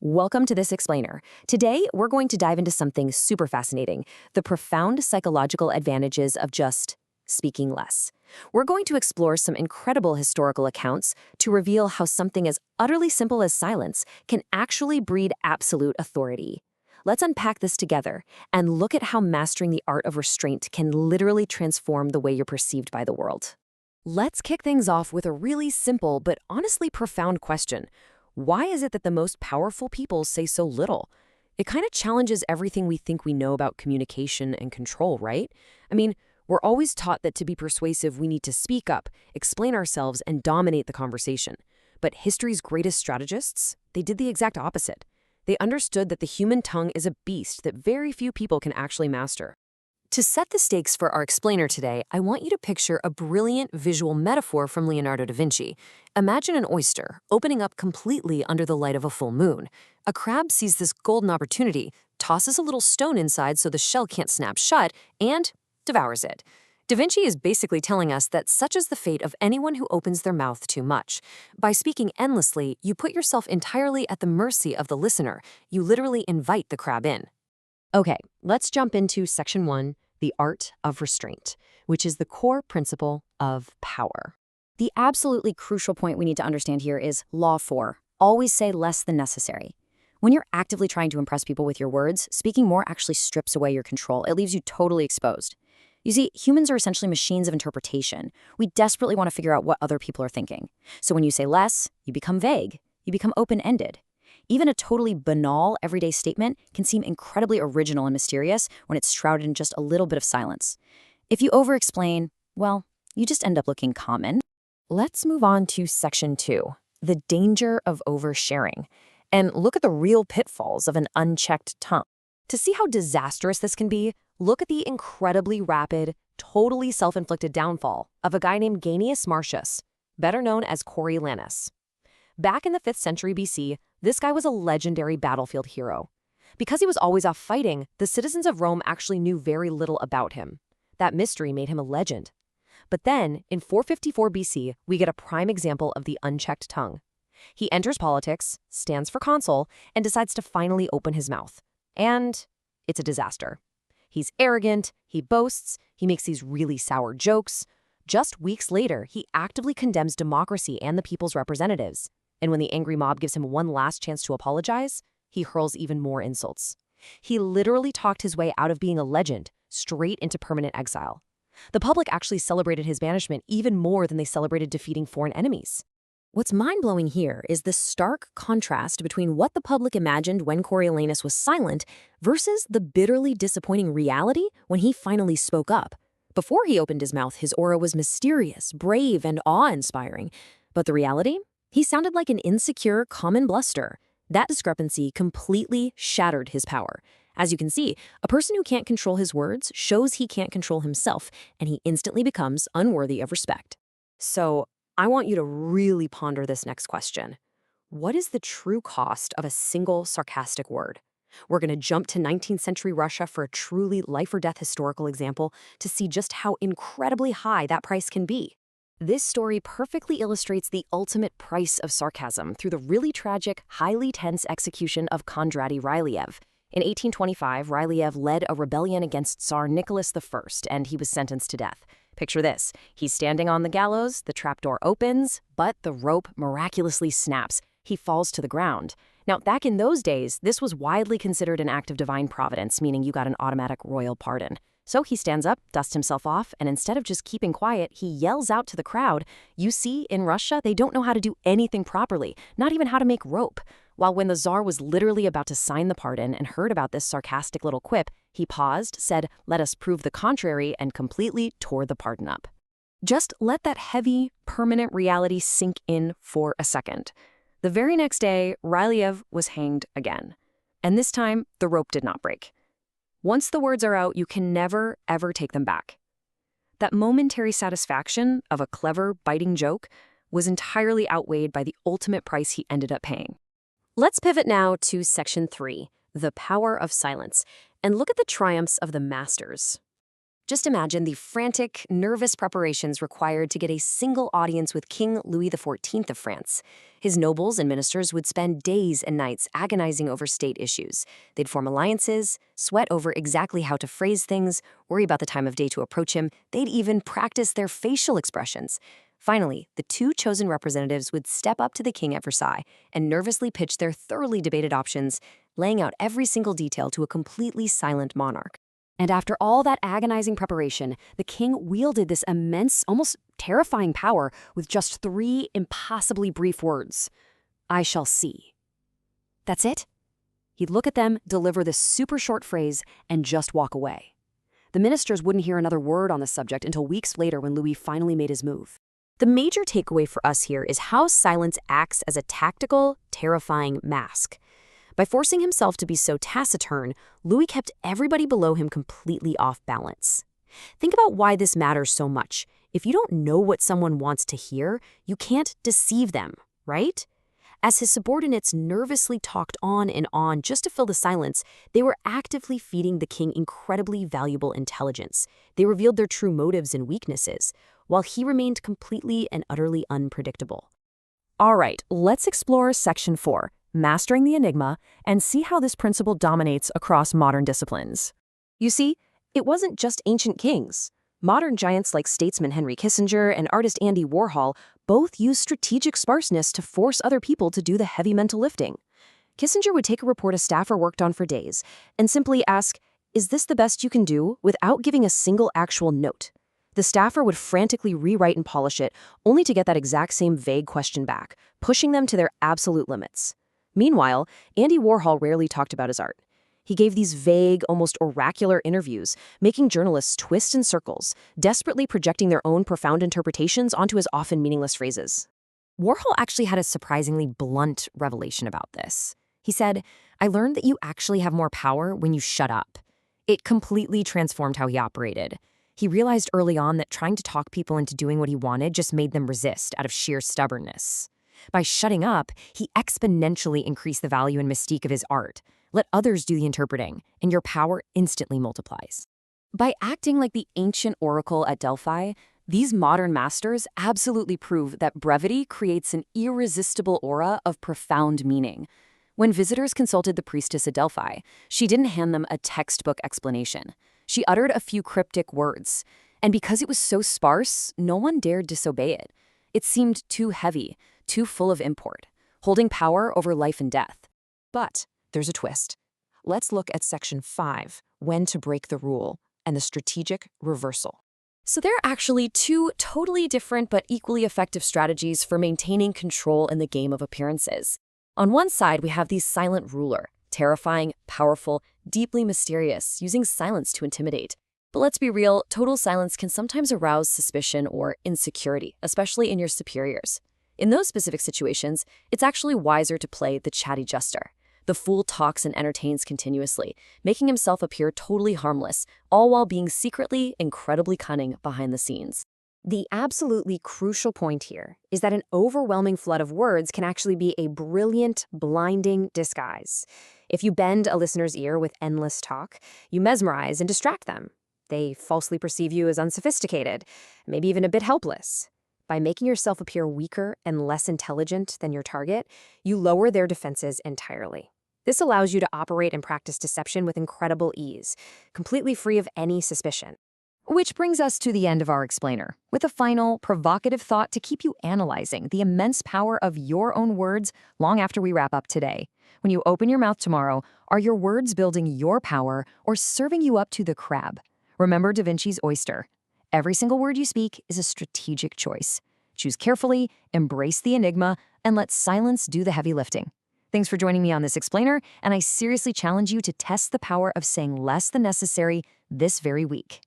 Welcome to This Explainer. Today, we're going to dive into something super fascinating, the profound psychological advantages of just speaking less. We're going to explore some incredible historical accounts to reveal how something as utterly simple as silence can actually breed absolute authority. Let's unpack this together and look at how mastering the art of restraint can literally transform the way you're perceived by the world. Let's kick things off with a really simple but honestly profound question. Why is it that the most powerful people say so little? It kind of challenges everything we think we know about communication and control, right? I mean, we're always taught that to be persuasive, we need to speak up, explain ourselves, and dominate the conversation. But history's greatest strategists, they did the exact opposite. They understood that the human tongue is a beast that very few people can actually master. To set the stakes for our explainer today, I want you to picture a brilliant visual metaphor from Leonardo da Vinci. Imagine an oyster opening up completely under the light of a full moon. A crab sees this golden opportunity, tosses a little stone inside so the shell can't snap shut, and devours it. Da Vinci is basically telling us that such is the fate of anyone who opens their mouth too much. By speaking endlessly, you put yourself entirely at the mercy of the listener. You literally invite the crab in. Okay, let's jump into Section 1, the art of restraint, which is the core principle of power. The absolutely crucial point we need to understand here is Law 4. Always say less than necessary. When you're actively trying to impress people with your words, speaking more actually strips away your control. It leaves you totally exposed. You see, humans are essentially machines of interpretation. We desperately want to figure out what other people are thinking. So when you say less, you become vague. You become open-ended. Even a totally banal, everyday statement can seem incredibly original and mysterious when it's shrouded in just a little bit of silence. If you over-explain, well, you just end up looking common. Let's move on to Section 2, the danger of oversharing, and look at the real pitfalls of an unchecked tongue. To see how disastrous this can be, look at the incredibly rapid, totally self-inflicted downfall of a guy named Gnaeus Marcius, better known as Coriolanus. Back in the 5th century BC, this guy was a legendary battlefield hero. Because he was always off fighting, the citizens of Rome actually knew very little about him. That mystery made him a legend. But then, in 454 BC, we get a prime example of the unchecked tongue. He enters politics, stands for consul, and decides to finally open his mouth. And it's a disaster. He's arrogant, he boasts, he makes these really sour jokes. Just weeks later, he actively condemns democracy and the people's representatives. And when the angry mob gives him one last chance to apologize, he hurls even more insults. He literally talked his way out of being a legend, straight into permanent exile. The public actually celebrated his banishment even more than they celebrated defeating foreign enemies. What's mind-blowing here is the stark contrast between what the public imagined when Coriolanus was silent versus the bitterly disappointing reality when he finally spoke up. Before he opened his mouth, his aura was mysterious, brave, and awe-inspiring. But the reality? He sounded like an insecure, common bluster. That discrepancy completely shattered his power. As you can see, a person who can't control his words shows he can't control himself, and he instantly becomes unworthy of respect. So, I want you to really ponder this next question. What is the true cost of a single sarcastic word? We're going to jump to 19th century Russia for a truly life-or-death historical example to see just how incredibly high that price can be. This story perfectly illustrates the ultimate price of sarcasm through the really tragic, highly tense execution of Kondraty Ryliev. In 1825, Ryliev led a rebellion against Tsar Nicholas I, and he was sentenced to death. Picture this. He's standing on the gallows, the trapdoor opens, but the rope miraculously snaps. He falls to the ground. Now, back in those days, this was widely considered an act of divine providence, meaning you got an automatic royal pardon. So he stands up, dusts himself off, and instead of just keeping quiet, he yells out to the crowd. You see, in Russia, they don't know how to do anything properly, not even how to make rope. While when the Tsar was literally about to sign the pardon and heard about this sarcastic little quip, he paused, said, "Let us prove the contrary," and completely tore the pardon up. Just let that heavy, permanent reality sink in for a second. The very next day, Ryliev was hanged again. And this time, the rope did not break. Once the words are out, you can never, ever take them back. That momentary satisfaction of a clever, biting joke was entirely outweighed by the ultimate price he ended up paying. Let's pivot now to Section 3, the power of silence, and look at the triumphs of the masters. Just imagine the frantic, nervous preparations required to get a single audience with King Louis XIV of France. His nobles and ministers would spend days and nights agonizing over state issues. They'd form alliances, sweat over exactly how to phrase things, worry about the time of day to approach him. They'd even practice their facial expressions. Finally, the two chosen representatives would step up to the king at Versailles and nervously pitch their thoroughly debated options, laying out every single detail to a completely silent monarch. And after all that agonizing preparation, the king wielded this immense, almost terrifying power with just 3 impossibly brief words. "I shall see." That's it. He'd look at them, deliver this super short phrase, and just walk away. The ministers wouldn't hear another word on the subject until weeks later when Louis finally made his move. The major takeaway for us here is how silence acts as a tactical, terrifying mask. By forcing himself to be so taciturn, Louis kept everybody below him completely off balance. Think about why this matters so much. If you don't know what someone wants to hear, you can't deceive them, right? As his subordinates nervously talked on and on just to fill the silence, they were actively feeding the king incredibly valuable intelligence. They revealed their true motives and weaknesses, while he remained completely and utterly unpredictable. All right, let's explore Section 4. Mastering the enigma, and see how this principle dominates across modern disciplines. You see, it wasn't just ancient kings. Modern giants like statesman Henry Kissinger and artist Andy Warhol both used strategic sparseness to force other people to do the heavy mental lifting. Kissinger would take a report a staffer worked on for days and simply ask, "Is this the best you can do?" without giving a single actual note. The staffer would frantically rewrite and polish it, only to get that exact same vague question back, pushing them to their absolute limits. Meanwhile, Andy Warhol rarely talked about his art. He gave these vague, almost oracular interviews, making journalists twist in circles, desperately projecting their own profound interpretations onto his often meaningless phrases. Warhol actually had a surprisingly blunt revelation about this. He said, "I learned that you actually have more power when you shut up." It completely transformed how he operated. He realized early on that trying to talk people into doing what he wanted just made them resist out of sheer stubbornness. By shutting up, he exponentially increased the value and mystique of his art. Let others do the interpreting, and your power instantly multiplies. By acting like the ancient oracle at Delphi, these modern masters absolutely prove that brevity creates an irresistible aura of profound meaning. When visitors consulted the priestess at Delphi, she didn't hand them a textbook explanation. She uttered a few cryptic words, and because it was so sparse, no one dared disobey it. It seemed too heavy, too full of import, holding power over life and death. But there's a twist. Let's look at Section 5, when to break the rule, and the strategic reversal. So there are actually 2 totally different but equally effective strategies for maintaining control in the game of appearances. On one side, we have the silent ruler, terrifying, powerful, deeply mysterious, using silence to intimidate. But let's be real, total silence can sometimes arouse suspicion or insecurity, especially in your superiors. In those specific situations, it's actually wiser to play the chatty jester. The fool talks and entertains continuously, making himself appear totally harmless, all while being secretly incredibly cunning behind the scenes. The absolutely crucial point here is that an overwhelming flood of words can actually be a brilliant, blinding disguise. If you bend a listener's ear with endless talk, you mesmerize and distract them. They falsely perceive you as unsophisticated, maybe even a bit helpless. By making yourself appear weaker and less intelligent than your target, you lower their defenses entirely. This allows you to operate and practice deception with incredible ease, completely free of any suspicion. Which brings us to the end of our explainer, with a final, provocative thought to keep you analyzing the immense power of your own words long after we wrap up today. When you open your mouth tomorrow, are your words building your power or serving you up to the crab? Remember Da Vinci's oyster. Every single word you speak is a strategic choice. Choose carefully, embrace the enigma, and let silence do the heavy lifting. Thanks for joining me on this explainer, and I seriously challenge you to test the power of saying less than necessary this very week.